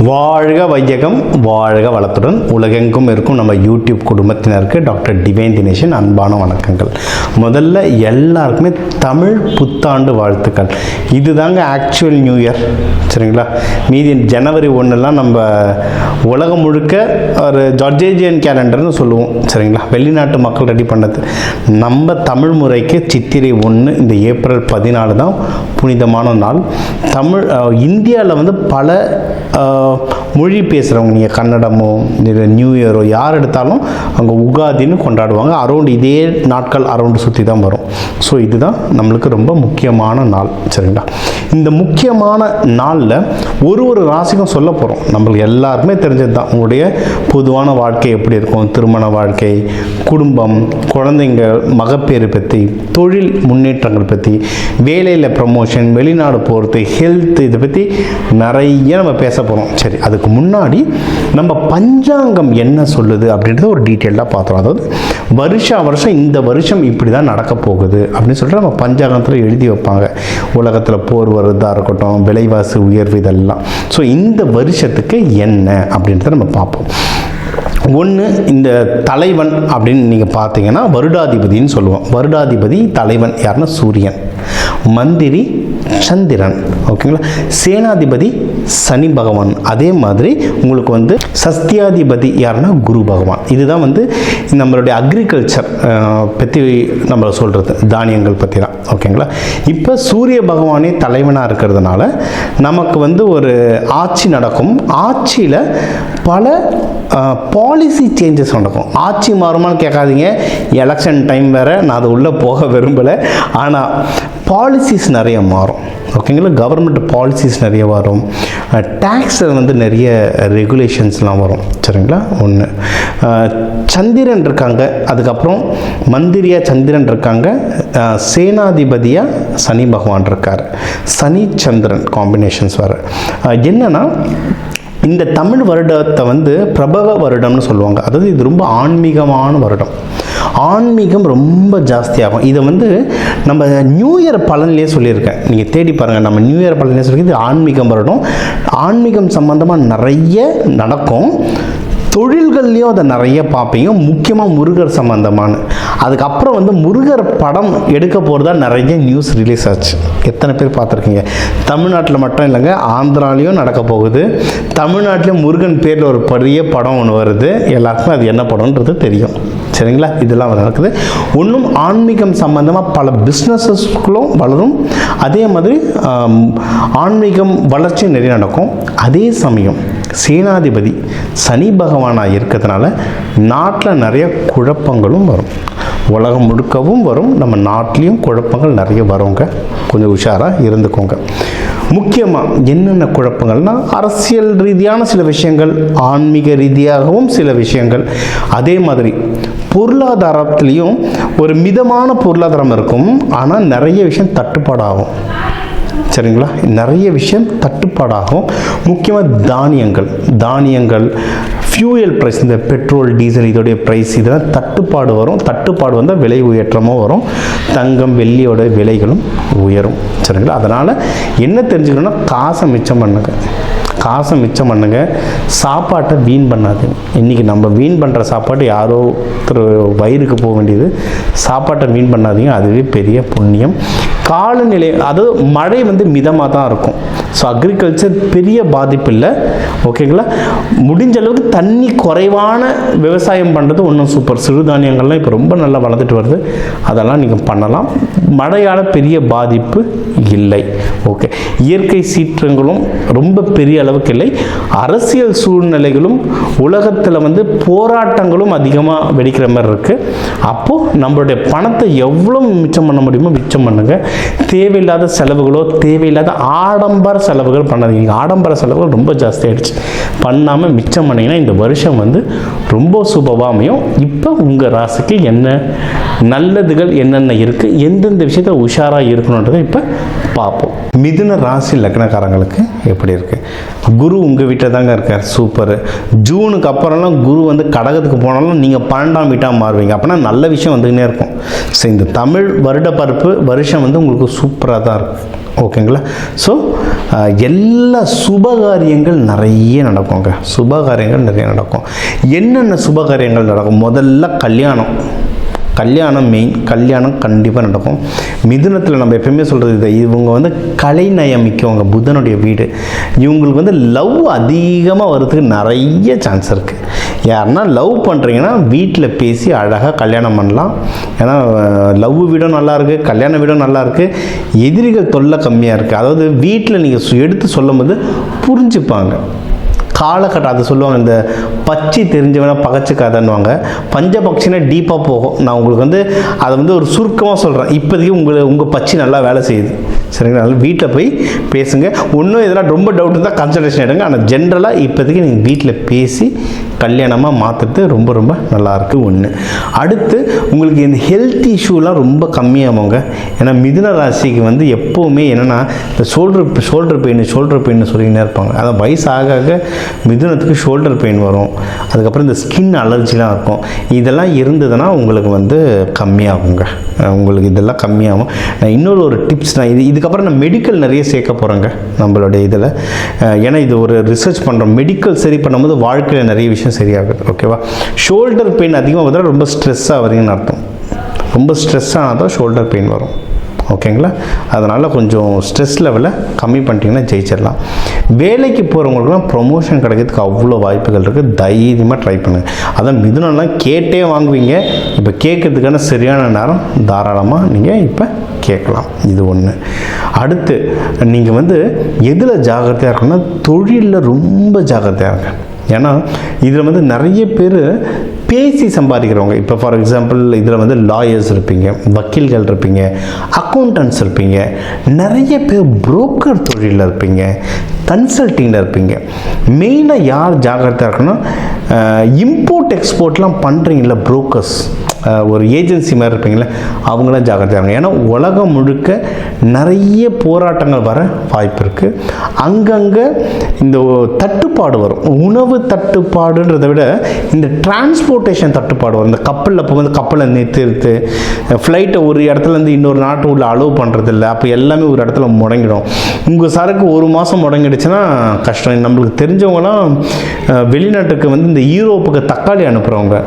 வாழ்க வையகம் வாழ்க வளத்துடன் உலகெங்கும் இருக்கும் நம்ம யூடியூப் குடும்பத்தினருக்கு டாக்டர் டிவைன் தினேஷன் அன்பான வணக்கங்கள். முதல்ல எல்லாருக்குமே தமிழ் புத்தாண்டு வாழ்த்துக்கள். இதுதாங்க ஆக்சுவல் நியூ இயர், சரிங்களா? மீதி ஜனவரி 1 நம்ம உலகம் முழுக்க ஒரு ஜார்ஜேஜியன் கேலண்டர்னு சொல்லுவோம், சரிங்களா? வெளிநாட்டு மக்கள் ரெடி பண்ணது. நம்ம தமிழ் முறைக்கு சித்திரை 1 இந்த ஏப்ரல் 14 தான் புனிதமான நாள். இந்தியாவில் பல மொழி பேசுகிறவங்க, நீங்கள் கன்னடமோ நியூ இயரோ யார் எடுத்தாலும் அங்கே உகாதின்னு கொண்டாடுவாங்க. அரௌண்ட் இதே நாட்கள் அரௌண்டு சுற்றி தான் வரும். ஸோ இதுதான் நம்மளுக்கு ரொம்ப முக்கியமான நாள், சரிங்களா? இந்த முக்கியமான நாளில் ஒரு ராசிக்கும் சொல்ல போகிறோம். நம்மளுக்கு எல்லாருக்குமே தெரிஞ்சது தான். உங்களுடைய பொதுவான வாழ்க்கை எப்படி இருக்கும், திருமண வாழ்க்கை, குடும்பம், குழந்தைங்க, மகப்பேறு பற்றி, தொழில் முன்னேற்றங்கள் பற்றி, வேலையில் ப்ரமோஷன், வெளிநாடு போகிறது, ஹெல்த், இதை பற்றி நிறைய நம்ம பேச போகிறோம். சரி, அதுக்கு முன்னாடி நம்ம பஞ்சாங்கம் என்ன சொல்லுது அப்படின்றத ஒரு டீட்டெயிலாக பார்த்தோம். அதாவது வருஷம் இந்த வருஷம் இப்படி தான் நடக்க போகுது அப்படின்னு சொல்லிட்டு நம்ம பஞ்சாங்கத்தில் எழுதி வைப்பாங்க. உலகத்தில் போர் வருதா இருக்கட்டும், விலைவாசி உயர்வு, இதெல்லாம். ஸோ இந்த வருஷத்துக்கு என்ன அப்படின்றத நம்ம பார்ப்போம். ஒன்று, இந்த தலைவன் அப்படின்னு நீங்கள் பார்த்தீங்கன்னா வருடாதிபதினு சொல்லுவோம். வருடாதிபதி தலைவன் யாருன்னா சூரியன், மந்திரி சந்திரன், ஓகேங்களா? சேனாதிபதி சனி பகவான். அதே மாதிரி உங்களுக்கு சஸ்தியாதிபதி யாருன்னா குரு பகவான். இதுதான் நம்மளுடைய அக்ரிகல்ச்சர் பற்றி நம்ம சொல்கிறது, தானியங்கள் பற்றி தான், ஓகேங்களா? இப்போ சூரிய பகவானே தலைவனாக இருக்கிறதுனால நமக்கு ஒரு ஆட்சி நடக்கும். ஆட்சியில் பல பாலிசி சேஞ்சஸ் நடக்கும். ஆட்சி மாறுமான்னு கேட்காதீங்க, எலெக்ஷன் டைம் வேறு, நான் அது உள்ளே போக விரும்பலை. ஆனால் பாலிசிஸ் நிறைய மாறும், ஓகேங்களா? கவர்மெண்ட் பாலிசிஸ் நிறைய வரும். டேக்ஸில் நிறைய ரெகுலேஷன்ஸ்லாம் வரும், சரிங்களா? ஒன்று, சந்திரன் இருக்காங்க, அதுக்கப்புறம் மந்திரியாக சந்திரன் இருக்காங்க, சேனாதிபதியாக சனி பகவான் இருக்கார். சனி சந்திரன் காம்பினேஷன்ஸ் வர என்னன்னா, இந்த தமிழ் வருடத்தை பிரபவ வருடம்னு சொல்லுவாங்க. அதாவது இது ரொம்ப ஆன்மீகமான வருடம். ஆன்மீகம் ரொம்ப ஜாஸ்தியாகும். இதை நம்ம நியூ இயர் பலன்லேயே சொல்லியிருக்கேன், நீங்கள் தேடி பாருங்கள். நம்ம நியூ இயர் பலன்லேயே சொல்லி இது ஆன்மீகம் வருடம். ஆன்மீகம் சம்பந்தமாக நிறைய நடக்கும். தொழில்கள்லேயும் அதை நிறைய பார்ப்பீங்க, முக்கியமாக முருகர் சம்பந்தமான. அதுக்கப்புறம் முருகர் படம் எடுக்க போகிறதா நிறைய நியூஸ் ரிலீஸ் ஆச்சு. எத்தனை பேர் பார்த்துருக்கீங்க? தமிழ்நாட்டில் மட்டும் இல்லைங்க, ஆந்திராலையும் நடக்க போகுது. தமிழ்நாட்டிலையும் முருகன் பேரில் ஒரு பெரிய படம் ஒன்று வருது. எல்லாருக்குமே அது என்ன படம்ன்றது தெரியும், சரிங்களா? இதெல்லாம் நடக்குது. ஒன்றும் ஆன்மீகம் சம்பந்தமாக பல பிஸ்னஸஸ்களும் வளரும். அதே மாதிரி ஆன்மீகம் வளர்ச்சி நிறைய நடக்கும். அதே சமயம் சேனாதிபதி சனி பகவானாக இருக்கிறதுனால நாட்டில் நிறைய குழப்பங்களும் வரும். உலகம் முழுக்கவும் வரும், நம்ம நாட்டிலையும் குழப்பங்கள் நிறைய வருங்க. கொஞ்சம் உஷாராக இருந்துக்கோங்க. முக்கியமாக என்னென்ன குழப்பங்கள்னால், அரசியல் ரீதியான சில விஷயங்கள், ஆன்மீக ரீதியாகவும் சில விஷயங்கள். அதே மாதிரி பொருளாதாரத்துலேயும் ஒரு மிதமான பொருளாதாரம் இருக்கும், ஆனால் நிறைய விஷயம் தட்டுப்பாடாகும், சரிங்களா? நிறைய விஷயம் தட்டுப்பாடாகும். முக்கியமாக தானியங்கள், ஃபியூயல் ப்ரைஸ், இந்த பெட்ரோல், டீசல், இதோடைய ப்ரைஸ், இதெல்லாம் தட்டுப்பாடு வரும். தட்டுப்பாடு வந்தால் விலை உயற்றமும் வரும். தங்கம், வெள்ளியோட விலைகளும் உயரும், சரிங்களா? அதனால் என்ன தெரிஞ்சுக்கணும்னா, காசை மிச்சம் பண்ணுங்க. சாப்பாட்டை வீண் பண்ணாதீங்க. இன்றைக்கி நம்ம வீண் பண்ணுற சாப்பாடு யாரோ ஒருத்தர் வயிறுக்கு போக வேண்டியது. சாப்பாட்டை வீண் பண்ணாதீங்க, அதுவே பெரிய புண்ணியம். காலநிலை, அதாவது மழை மிதமாக தான் இருக்கும். ஸோ அக்ரிகல்ச்சர் பெரிய பாதிப்பு இல்லை, ஓகேங்களா? முடிஞ்ச அளவுக்கு தண்ணி குறைவான விவசாயம் பண்ணுறது ஒன்றும் சூப்பர். சிறுதானியங்கள்லாம் இப்போ ரொம்ப நல்லா வளர்ந்துட்டு வருது, அதெல்லாம் நீங்கள் பண்ணலாம். மழையால் பெரிய பாதிப்பு இல்லை, ஓகே? இயற்கை சீற்றங்களும் ரொம்ப பெரிய அளவுக்கு இல்லை. அரசியல் சூழ்நிலைகளும் உலகத்தில் போராட்டங்களும் அதிகமாக வெடிக்கிற மாதிரி இருக்குது. அப்போது நம்மளுடைய பணத்தை எவ்வளோ மிச்சம் பண்ண முடியுமோ மிச்சம் பண்ணுங்கள். தேவையில்லாத செலவுகளோ, தேவையில்லாத ஆடம்பர செலவுகள் பண்ணாதீங்க. ஆடம்பர செலவுகள் ரொம்ப ஜாஸ்தி ஆகிடுச்சு. பண்ணாமல் மிச்சம் பண்ணிங்கன்னா இந்த வருஷம் ரொம்ப சுபமாக அமையும். இப்போ உங்கள் ராசிக்கு என்ன நல்லதுகள் என்னென்ன இருக்குது, எந்தெந்த விஷயத்தில் உஷாராக இருக்கணுன்றதை இப்போ பார்ப்போம். மிதுன ராசி லக்னக்காரங்களுக்கு எப்படி இருக்குது? குரு உங்கள் வீட்டில் தாங்க இருக்கார். சூப்பர். ஜூனுக்கு அப்புறம்லாம் குரு வந்து கடகத்துக்கு போனாலும் நீங்கள் 12ஆம் வீட்டாக மாறுவீங்க. அப்படின்னா நல்ல விஷயம் வந்துக்கினே இருக்கும். ஸோ இந்த தமிழ் வருட பருப்பு வருஷம் வந்து உங்களுக்கு சூப்பராக தான் இருக்கும். ஓகேங்களா? ஸோ எல்லா சுபகாரியங்கள் நிறைய நடக்குங்க. சுபகாரியங்கள் நிறைய நடக்கும். என்னென்ன சுபகாரியங்கள் நடக்கும்? முதல்ல கல்யாணம் மெயின். கல்யாணம் கண்டிப்பாக நடக்கும். மிதுனத்தில் நம்ம எப்பயுமே சொல்கிறது இது, இவங்க வந்து கலைநயம் மிக்கவங்க. புதனுடைய வீடு. இவங்களுக்கு வந்து லவ் அதிகமாக வர்றதுக்கு நிறைய சான்ஸ் இருக்குது. யாருன்னா லவ் பண்ணுறீங்கன்னா வீட்டில் பேசி அழகாக கல்யாணம் பண்ணலாம். ஏன்னா லவ் வீடும் நல்லாயிருக்கு, கல்யாண வீடும் நல்லாயிருக்கு, எதிரிகள் தொல்லை கம்மியாக இருக்குது. அதாவது வீட்டில் நீங்கள் எடுத்து சொல்லும் போது புரிஞ்சுப்பாங்க. காலகட்டம் அதை சொல்லுவாங்க, இந்த பச்சி தெரிஞ்சவனா பகச்சுக்காதன்னுவாங்க. பஞ்சபக்ஷினா டீப்பாக போகும். நான் உங்களுக்கு வந்து அதை வந்து ஒரு சுருக்கமாக சொல்கிறேன். இப்போதைக்கு உங்கள் பச்சி நல்லா வேலை செய்யுது. சரிங்களா? அதனால் வீட்டில் போய் பேசுங்க. ஒன்றும் இதெல்லாம் ரொம்ப டவுட் இருந்தால் கன்சல்டேஷன் எடுங்க. ஆனால் ஜென்ரலாக இப்போதைக்கு நீங்கள் வீட்டில் பேசி கல்யாணமாக மாற்றுறது ரொம்ப ரொம்ப நல்லாயிருக்கு. ஒன்று. அடுத்து உங்களுக்கு இந்த ஹெல்த் இஷ்யூலாம் ரொம்ப கம்மியாகுங்க. ஏன்னா மிதுன ராசிக்கு வந்து எப்போவுமே என்னென்னா இந்த ஷோல்டர் பெயின் சொல்லிக்கிட்டே இருப்பாங்க. அதான் வயசு ஆக மிதுனத்துக்கு ஷோல்டர் பெயின் வரும். அதுக்கப்புறம் இந்த ஸ்கின் அலர்ஜிலாம் இருக்கும். இதெல்லாம் இருந்ததுன்னா உங்களுக்கு வந்து கம்மியாகுங்க. உங்களுக்கு இதெல்லாம் கம்மியாகும். நான் இன்னொரு டிப்ஸ் நான் இதுக்கப்புறம் நான் மெடிக்கல் நிறைய சேர்க்க போகிறேங்க நம்மளுடைய இதில். ஏன்னா இது ஒரு ரிசர்ச் பண்ணுறோம். மெடிக்கல் சரி பண்ணும்போது வாழ்க்கையில் நிறைய விஷயம் சரியாகுது. ஓகேவா? ஷோல்டர் பெயின் அதிகமாக வந்தால் ரொம்ப ஸ்ட்ரெஸ் ஆகுதுன்னு அர்த்தம். ரொம்ப ஸ்ட்ரெஸ் ஆனால் தான் ஷோல்டர் பெயின் வரும். ஓகேங்களா? அதனால் கொஞ்சம் ஸ்ட்ரெஸ் லெவலை கம்மி பண்ணிட்டீங்கன்னா ஜெயிச்சிடலாம். வேலைக்கு போகிறவங்களுக்குலாம் ப்ரொமோஷன் கிடைக்கிறதுக்கு அவ்வளோ வாய்ப்புகள் இருக்குது. தைரியமாக ட்ரை பண்ணுங்கள். அதான் மிதுனம்லாம் கேட்டே வாங்குவீங்க. இப்போ கேட்கறதுக்கான சரியான நேரம். தாராளமாக நீங்கள் இப்போ கேட்கலாம். இது ஒன்று. அடுத்து நீங்கள் வந்து எதில் ஜாக்கிரதையாக இருக்கணும்னா தொழிலில் ரொம்ப ஜாக்கிரதையாக இருங்க. ஏன்னா இதில் வந்து நிறைய பேர் பேசி சம்பாதிக்கிறவங்க. இப்போ ஃபார் எக்ஸாம்பிள் இதில் வந்து லாயர்ஸ் இருப்பீங்க, வக்கீல்கள் இருப்பீங்க, அக்கௌண்டன்ட்ஸ் இருப்பீங்க, நிறைய பேர் புரோக்கர் தொழிலில் இருப்பீங்க, கன்சல்ட்டிங்கில் இருப்பீங்க. மெயினாக யார் ஜாக்கிரதையாக இருக்கணும்? இம்போர்ட் எக்ஸ்போர்ட்லாம் பண்ணுறீங்கள புரோக்கர்ஸ், ஒரு ஏஜென்சி மாதிரி இருப்பீங்களே, அவங்களாம் ஜாக்கிரதையாக இருங்க. ஏன்னா உலகம் முழுக்க நிறைய போராட்டங்கள் வர வாய்ப்பு இருக்குது. அங்கங்கே இந்த தட்டுப்பாடு வரும். உணவு தட்டுப்பாடுன்றதை விட இந்த டிரான்ஸ்போர்ட்டேஷன் தட்டுப்பாடு வரும். இந்த கப்பலில் போகும்போது கப்பலை நிறுத்து ஃப்ளைட்டை ஒரு இடத்துலேருந்து இன்னொரு நாட்டு உள்ள அலோவ் பண்ணுறதில்ல. அப்போ எல்லாமே ஒரு இடத்துல முடங்கிடும். உங்கள் சரக்கு ஒரு மாதம் முடங்கிடுச்சுன்னா கஷ்டம். நம்மளுக்கு தெரிஞ்சவங்களாம் வெளிநாட்டுக்கு வந்து இந்த யூரோப்புக்கு தக்காளி அனுப்புகிறவங்க,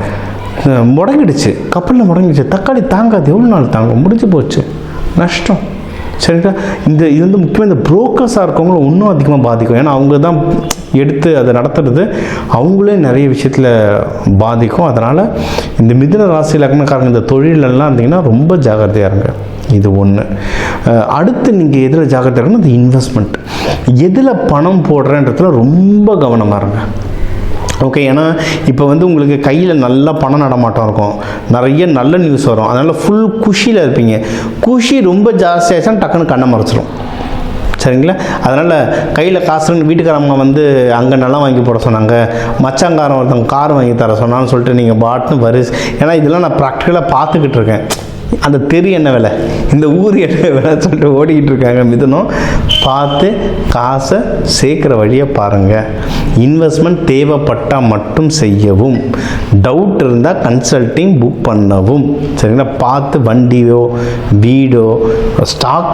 முடங்கிடுச்சு, கப்பலில் முடங்கிடுச்சு, தக்காளி தாங்காது, எவ்வளோ நாள் தாங்கும், முடிஞ்சு போச்சு, நஷ்டம். சரிங்களா? இது வந்து முக்கியமாக இந்த புரோக்கர்ஸாக இருக்கவங்களும் இன்னும் அதிகமாக பாதிக்கும். ஏன்னா அவங்க தான் எடுத்து அதை நடத்துறது, அவங்களே நிறைய விஷயத்தில் பாதிக்கும். அதனால் இந்த மிதுன ராசி லக்னக்காரங்க இந்த தொழிலெல்லாம் இருந்தீங்கன்னா ரொம்ப ஜாக்கிரதையாக இருங்க. இது ஒன்று. அடுத்து நீங்கள் எதில் ஜாக்கிரதையாக இருக்கணும்? இந்த இன்வெஸ்ட்மெண்ட். எதில் பணம் போடுறேன்றதுல ரொம்ப கவனமாக இருங்க. ஓகே? ஏன்னா இப்போ வந்து உங்களுக்கு கையில் நல்லா பணம் நடமாட்டம் இருக்கும், நிறைய நல்ல நியூஸ் வரும். அதனால் ஃபுல் குஷியில் இருப்பீங்க. குஷி ரொம்ப ஜாஸ்தியாச்சுன்னா டக்குன்னு கண்ணை மறைச்சிரும். சரிங்களா? அதனால் கையில் காசுன்னு வீட்டுக்காரம்மா வந்து அங்கே நல்லா வாங்கி போட சொன்னாங்க, மச்சாங்காரன் ஒருத்தவங்க கார் வாங்கி தர சொன்னான்னு சொல்லிட்டு நீங்கள் பாட்டுன்னு வரிசை. ஏன்னா இதெல்லாம் நான் ப்ராக்டிக்கலாக பார்த்துக்கிட்டு இருக்கேன். அந்த தெரு என்ன விலை, இந்த ஊர் என்ன விலை சொல்லிட்டு ஓடிக்கிட்டு இருக்காங்க. மிதுனம் பார்த்து காசை சேர்க்குற வழியை பாருங்கள். இன்வெஸ்ட்மெண்ட் தேவைப்பட்டால் மட்டும் செய்யவும், டவுட் இருந்தால் கன்சல்ட்டிங் புக் பண்ணவும். சரிங்களா? பார்த்து வண்டியோ வீடோ ஸ்டாக்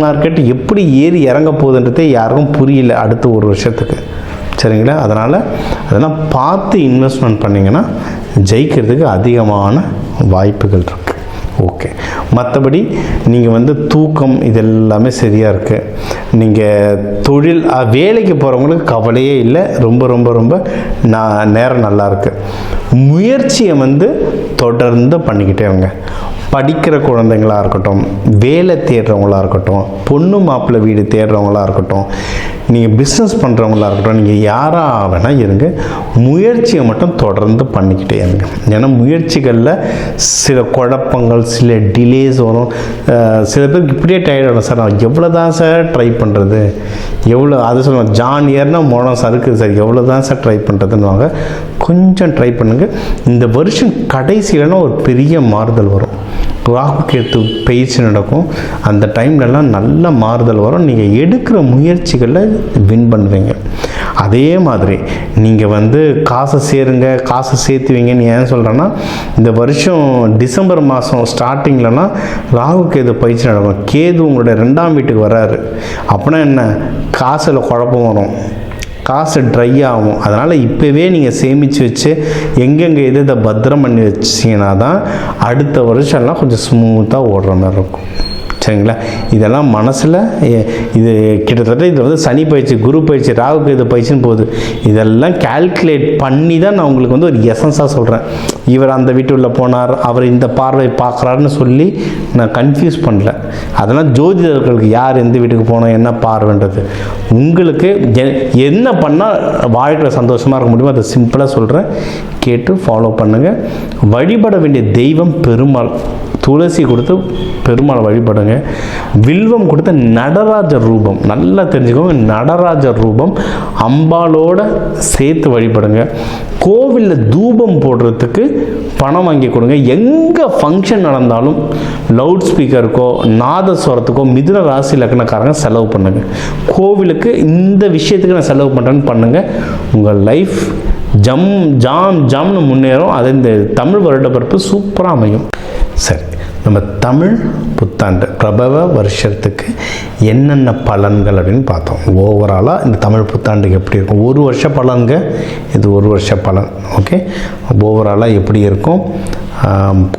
மார்க்கெட் எப்படி ஏறி இறங்க போகுதுன்றதே யாருக்கும் புரியல அடுத்த ஒரு வருஷத்துக்கு. சரிங்களா? அதெல்லாம் பார்த்து இன்வெஸ்ட்மெண்ட் பண்ணிங்கன்னா ஜெயிக்கிறதுக்கு அதிகமான வாய்ப்புகள் இருக்குது. ஓகே. மற்றபடி நீங்கள் வந்து தூக்கம் இதெல்லாமே சரியாக இருக்குது. நீங்கள் தொழில் வேலைக்கு போகிறவங்களுக்கு கவலையே இல்லை. ரொம்ப ரொம்ப ரொம்ப நேரம் நல்லாயிருக்கு. முயற்சியை வந்து தொடர்ந்து பண்ணிக்கிட்டே இருங்க. படிக்கிற குழந்தைங்களாக இருக்கட்டும், வேலை தேடுறவங்களாக இருக்கட்டும், பொண்ணு மாப்பிள்ளை வீடு தேடுறவங்களாக இருக்கட்டும், நீங்கள் பிஸ்னஸ் பண்ணுறவங்களா இருக்கட்டும், நீங்கள் யாராக வேணால் இருங்க, முயற்சியை மட்டும் தொடர்ந்து பண்ணிக்கிட்டே இருங்க. ஏன்னா முயற்சிகளில் சில குழப்பங்கள், சில டிலேஸ் வரும். சில பேருக்கு இப்படியே டயர்ட் ஆகும். சார் நான் எவ்வளோ தான் சார் ட்ரை பண்ணுறது, எவ்வளோ அது சொல்லுவாங்க, ஜான் ஏர்னா முழம் சறுக்குது சார், எவ்வளோ தான் சார் ட்ரை பண்ணுறதுன்னு. கொஞ்சம் ட்ரை பண்ணுங்கள். இந்த வருஷம் கடைசியிலனா ஒரு பெரிய மாறுதல் வரும். ராகு கேத்து பயிற்சி நடக்கும். அந்த டைம்லலாம் நல்ல மாறுதல் வரும். நீங்கள் எடுக்கிற முயற்சிகளில் வின் பண்ணுவீங்க. அதே மாதிரி நீங்கள் காசை சேருங்க, காசை சேர்த்துவீங்கன்னு ஏன் சொல்கிறேன்னா, இந்த வருஷம் டிசம்பர் மாதம் ஸ்டார்டிங்லலாம் ராகு கேது பயிற்சி நடக்கும். கேது உங்களுடைய 2ஆம் வீட்டுக்கு வராரு. அப்படின்னா என்ன, காசில் குழப்பம் வரும், காசு ட்ரை ஆகும். அதனால் இப்போவே நீங்கள் சேமித்து வச்சு எங்கெங்கே இதை பத்திரம் பண்ணி வச்சிங்கன்னா தான் அடுத்த வருஷம்லாம் கொஞ்சம் ஸ்மூத்தாக ஓடுற மாதிரி இருக்கும். சரிங்களா? இதெல்லாம் மனசில் இது கிட்டத்தட்ட இது சனி பயிற்சி, குரு பயிற்சி, ராகு கேது பயிற்சின்னு போகுது. இதெல்லாம் கால்குலேட் பண்ணி தான் நான் உங்களுக்கு ஒரு எசன்ஸாக சொல்கிறேன். இவர் அந்த வீட்டுக்குள்ளே போனார், அவர் இந்த பார்வை பார்க்குறாருன்னு சொல்லி நான் கன்ஃபியூஸ் பண்ணல. அதெல்லாம் ஜோதிடர்களுக்கு யார் எந்த வீட்டுக்கு போனோம், என்ன பார்வைன்றது. உங்களுக்கு என்ன பண்ணால் வாழ்க்கையில் சந்தோஷமாக இருக்க முடியுமோ அதை சிம்பிளாக சொல்கிறேன், கேட்டு ஃபாலோ பண்ணுங்கள். வழிபட வேண்டிய தெய்வம் பெருமாள். துளசி கொடுத்து பெருமாளை வழிபடுங்க. வில்வம் கொடுத்த நடராஜர் ரூபம் நல்லா தெரிஞ்சுக்கோங்க. நடராஜர் ரூபம் அம்பாலோட சேர்த்து வழிபடுங்க. கோவிலில் தூபம் போடுறதுக்கு பணம் வாங்கி கொடுங்க. எங்கே ஃபங்க்ஷன் நடந்தாலும் லவுட் ஸ்பீக்கருக்கோ நாதஸ்வரத்துக்கோ மிதுன ராசி லக்னக்காரங்க செலவு பண்ணுங்க. கோவிலுக்கு இந்த விஷயத்துக்கு நான் செலவு பண்ணுறேன்னு பண்ணுங்கள். உங்கள் லைஃப் ஜாம்னு முன்னேறும். அது இந்த தமிழ் வருடப்பிறப்பு சூப்பராக அமையும். சரி, நம்ம தமிழ் புத்தாண்டு பிரபவ வருஷத்துக்கு என்னென்ன பலன்கள் அப்படின்னு பார்த்தோம். ஓவராலாக இந்த தமிழ் புத்தாண்டுக்கு எப்படி இருக்கும், ஒரு வருஷ பலன்க, இது ஒரு வருஷ பலன். ஓகே, ஓவராலாக எப்படி இருக்கும்,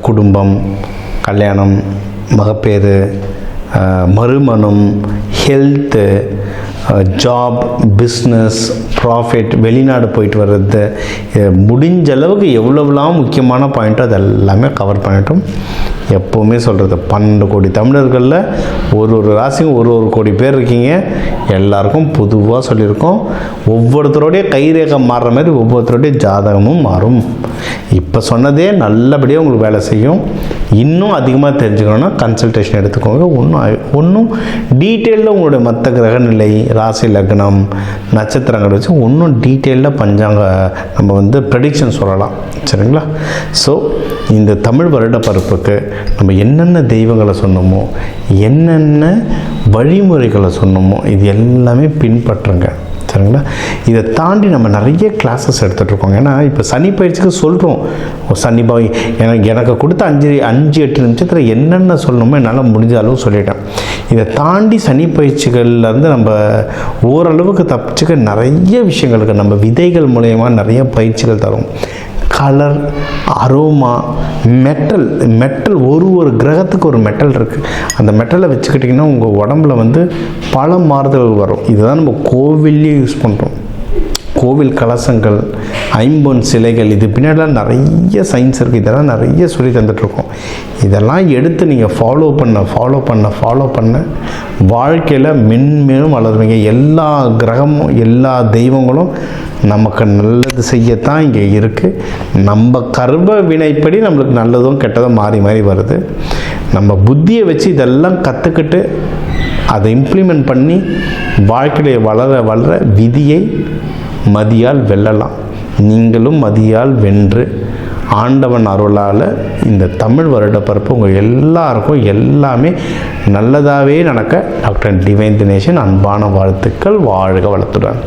குடும்பம், கல்யாணம், மகப்பேறு, மறுமணம், ஹெல்த்து, ஜாப், பிஸ்னஸ், ப்ராஃபிட், வெளிநாடு போயிட்டு வர்றது, முடிஞ்ச அளவுக்கு எவ்வளோலாம் முக்கியமான பாயிண்ட்டோ அது எல்லாமே கவர் பண்ணிட்டோம். எப்போவுமே சொல்கிறது, 12 கோடி தமிழர்களில் ஒரு ராசியும் ஒரு கோடி பேர் இருக்கீங்க. எல்லாருக்கும் பொதுவாக சொல்லியிருக்கோம். ஒவ்வொருத்தருடைய கைரேகை மாறுற மாதிரி ஒவ்வொருத்தருடைய ஜாதகமும் மாறும். இப்போ சொன்னதே நல்லபடியாக உங்களுக்கு வேலை செய்யும். இன்னும் அதிகமாக தெரிஞ்சுக்கணுன்னா கன்சல்டேஷன் எடுத்துக்கோங்க. ஒன்றும் டீட்டெயிலில் உங்களுடைய மற்ற கிரகநிலை, ராசி லக்னம், நட்சத்திரங்கள் வச்சு இன்னும் டீட்டெயிலில் பஞ்சாங்க நம்ம ப்ரெடிக்ஷன் சொல்லலாம். சரிங்களா? ஸோ இந்த தமிழ் வருட பருப்புக்கு நம்ம என்னென்ன தெய்வங்களை சொன்னோமோ, என்னென்ன வழிமுறைகளை சொன்னோமோ, இது எல்லாமே பின்பற்றுங்க. சரிங்களா? இதை தாண்டி நம்ம நிறைய கிளாஸஸ் எடுத்துகிட்ருக்கோங்க. ஏன்னா இப்போ சனி பயிற்சிக்கு சொல்கிறோம், சனி பாய் எனக்கு கொடுத்த 5-8 நிமிஷத்தில் என்னென்ன சொல்லணுமோ என்னால் முடிஞ்ச அளவு சொல்லிட்டேன். இதை தாண்டி சனி பயிற்சிகள்லேருந்து நம்ம ஓரளவுக்கு தப்பிச்சுக்க நிறைய விஷயங்களுக்கு நம்ம விதைகள் மூலயமா நிறைய பயிற்சிகள் தரும். கலர், அரோமா, மெட்டல் ஒரு கிரகத்துக்கு ஒரு மெட்டல் இருக்குது. அந்த மெட்டலை வச்சுக்கிட்டிங்கன்னா உங்கள் உடம்புல பல மாறுதல்கள் வரும். இதுதான் நம்ம கோவில்லே யூஸ் பண்ணுறோம். கோவில் கலசங்கள், ஐம்பொன் சிலைகள், இது பின்னாடிலாம் நிறைய சயின்ஸ் இருக்குது. இதெல்லாம் நிறைய சொல்லி தந்துட்டுருக்கோம். இதெல்லாம் எடுத்து நீங்கள் ஃபாலோ பண்ண வாழ்க்கையில் மென்மேலும் வளருவீங்க. எல்லா கிரகமும் எல்லா தெய்வங்களும் நமக்கு நல்லது செய்யத்தான் இங்கே இருக்குது. நம்ம கர்ம வினைப்படி நம்மளுக்கு நல்லதும் கெட்டதும் மாறி வருது. நம்ம புத்தியை வச்சு இதெல்லாம் கற்றுக்கிட்டு அதை இம்ப்ளிமெண்ட் பண்ணி வாழ்க்கையை வளர விதியை மதியால் வெல்லலாம். நீங்களும் மதியால் வென்று ஆண்டவன் அருளால் இந்த தமிழ் வருட பருப்பு உங்கள் எல்லாருக்கும் எல்லாமே நல்லதாகவே நடக்க டாக்டர் டிவைன் தினேஷன் அன்பான வாழ்த்துக்கள். வாழ்க வளத்துடன்.